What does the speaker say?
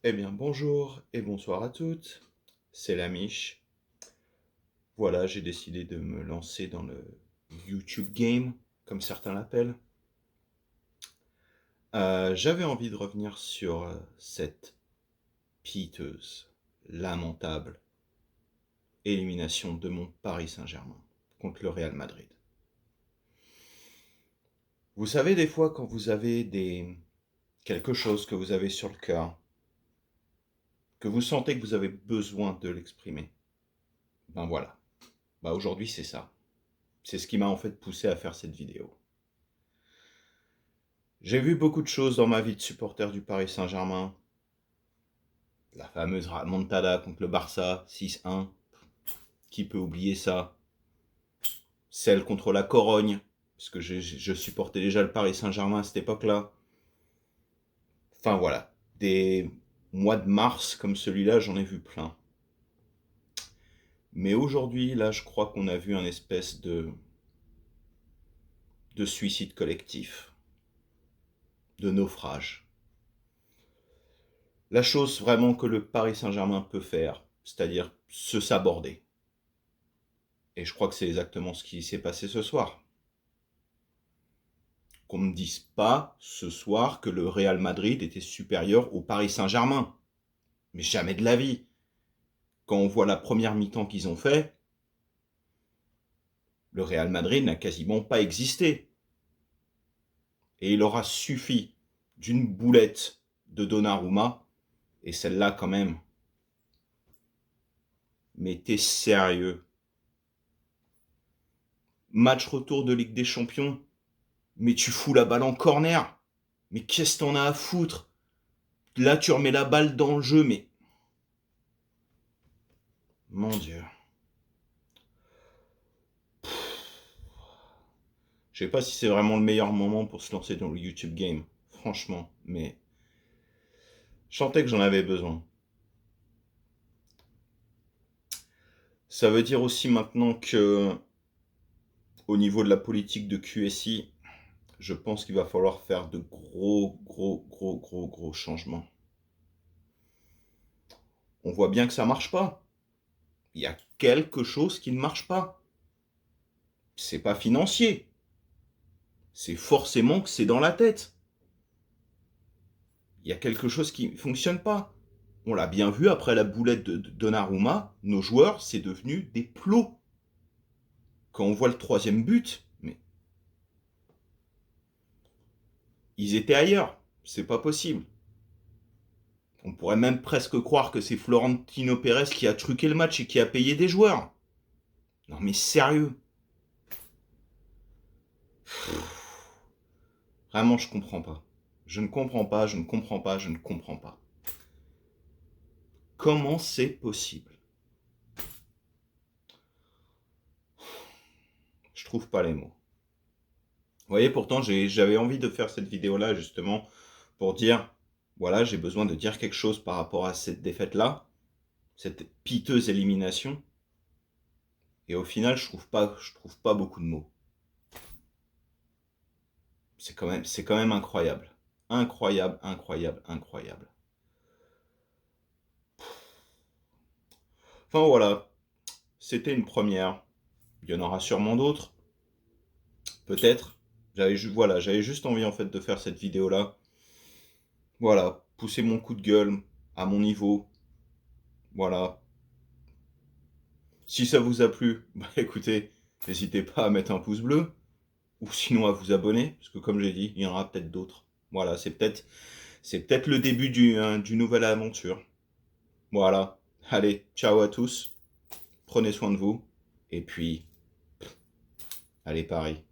Eh bien, bonjour et bonsoir à toutes, c'est la Mich. Voilà, j'ai décidé de me lancer dans le YouTube Game, comme certains l'appellent. J'avais envie de revenir sur cette piteuse, lamentable élimination de mon Paris Saint-Germain contre le Real Madrid. Vous savez, des fois, quand vous avez quelque chose que vous avez sur le cœur, que vous sentez que vous avez besoin de l'exprimer, ben voilà. Aujourd'hui, c'est ça. C'est ce qui m'a en fait poussé à faire cette vidéo. J'ai vu beaucoup de choses dans ma vie de supporter du Paris Saint-Germain. La fameuse remontada contre le Barça, 6-1. Qui peut oublier ça? Celle contre la Corogne, parce que je supportais déjà le Paris Saint-Germain à cette époque-là. Enfin voilà, des mois de mars comme celui-là, j'en ai vu plein. Mais aujourd'hui, là, je crois qu'on a vu un espèce de suicide collectif, de naufrage. La chose vraiment que le Paris Saint-Germain peut faire, c'est-à-dire se saborder. Et je crois que c'est exactement ce qui s'est passé ce soir. Qu'on ne me dise pas ce soir que le Real Madrid était supérieur au Paris Saint-Germain. Mais jamais de la vie. Quand on voit la première mi-temps qu'ils ont fait, le Real Madrid n'a quasiment pas existé. Et il aura suffi d'une boulette de Donnarumma, et celle-là quand même. Mais t'es sérieux? Match retour de Ligue des Champions, mais tu fous la balle en corner. Mais qu'est-ce que t'en as à foutre? Là, tu remets la balle dans le jeu, mais... Mon Dieu. Je sais pas si c'est vraiment le meilleur moment pour se lancer dans le YouTube Game. Franchement, mais... Je sentais que j'en avais besoin. Ça veut dire aussi maintenant que... Au niveau de la politique de QSI, je pense qu'il va falloir faire de gros changements. On voit bien que ça marche pas. Il y a quelque chose qui ne marche pas. C'est pas financier. C'est forcément que c'est dans la tête. Il y a quelque chose qui ne fonctionne pas. On l'a bien vu après la boulette de Donnarumma, nos joueurs, c'est devenu des plots. Quand on voit le troisième but, mais ils étaient ailleurs. C'est pas possible. On pourrait même presque croire que c'est Florentino Pérez qui a truqué le match et qui a payé des joueurs. Non mais sérieux. Vraiment, je comprends pas. Je ne comprends pas, je ne comprends pas, je ne comprends pas. Comment c'est possible? Je trouve pas les mots. Vous voyez, pourtant, j'avais envie de faire cette vidéo-là, justement, pour dire, voilà, j'ai besoin de dire quelque chose par rapport à cette défaite-là, cette piteuse élimination. Et au final, je trouve pas beaucoup de mots. C'est quand même incroyable. Incroyable. Enfin voilà, c'était une première. Il y en aura sûrement d'autres, peut-être. J'avais juste envie en fait de faire cette vidéo-là. Voilà, pousser mon coup de gueule à mon niveau. Voilà. Si ça vous a plu, bah écoutez, n'hésitez pas à mettre un pouce bleu, ou sinon à vous abonner, parce que comme j'ai dit, il y en aura peut-être d'autres. Voilà, c'est peut-être le début d'une nouvelle aventure. Voilà. Allez, ciao à tous. Prenez soin de vous. Et puis, allez Paris.